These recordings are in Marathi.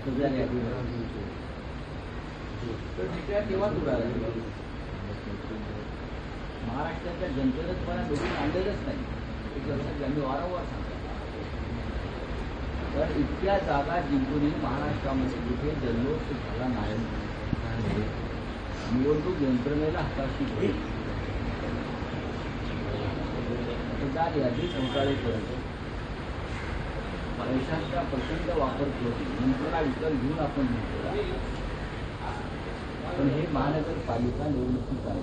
मतदार यादीवर तर टिकड्या तेव्हाच उडाल्या. महाराष्ट्राच्या जनतेनं तुम्हाला डोकं आणलेलंच नाही, एक लक्षात घ्या, मी वारंवार सांगतो. तर इतक्या जागा जिंकूनही महाराष्ट्रामध्ये कुठे जल्लोष झाला नाही. निवडणूक यंत्रणेला हाताशी घेईल मतदार यादी घोटाळेपर्यंत पैशांचा प्रचंड वापर करून यंत्रणा विकत घेऊन आपण जिंकला. पण हे महानगरपालिका निवडणुकीत आहे.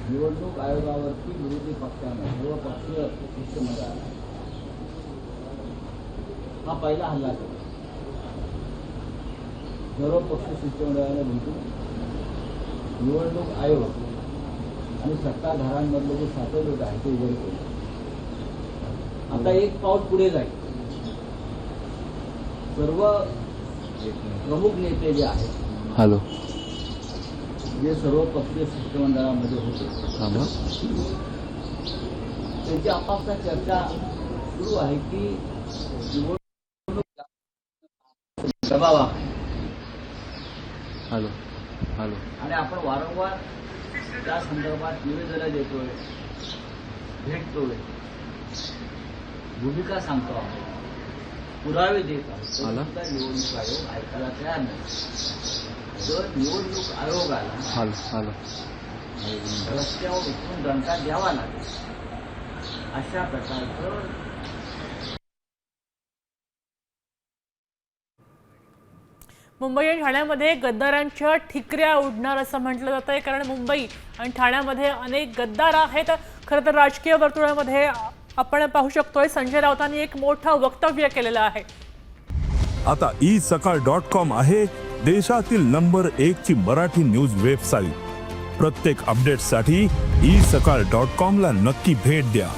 निवडणूक आयोगावरती विरोधी पक्षानं सर्वपक्षीय शिष्टमंडळाला हा पहिला हल्ला केला. सर्वपक्ष शिष्टमंडळाने भेटून निवडणूक आयोग आणि सत्ताधाऱ्यांमधलं जे सातत्य आहे ते उघड केलं. आता एक पाऊल पुढे जाईल. सर्व प्रमुख नेते जे आहेत, हॅलो, जे सर्व पक्षीय शिष्टमंडळामध्ये होते त्यांची आपापसात चर्चा सुरू आहे की निवडणूक दबावा. हॅलो हॅलो आणि आपण वारंवार त्या संदर्भात निवेदनं देतोय, भेटतोय, भूमिका सांगतो आहोत, पुरावे देत आहोत. निवडणूक आयोग ऐकायला तयार नाही. तर निवडणूक आयोगाला रस्त्यावर उतरून दणका द्यावा लागेल. अशा प्रकारचं मुंबई आणि ठाण्यामध्ये गद्दारांच्या ठिकऱ्या उडणार असं म्हटलं जात आहे. कारण मुंबई आणि ठाण्यामध्ये अनेक गद्दार आहेत. खरं तर राजकीय वर्तुळामध्ये आपण पाहू शकतोय संजय राऊतांनी एक मोठं वक्तव्य केलेलं आहे. आता isakal.com आहे देशातील नंबर 1 ची मराठी न्यूज वेबसाईट. प्रत्येक अपडेटसाठी isakal.com ला नक्की भेट द्या.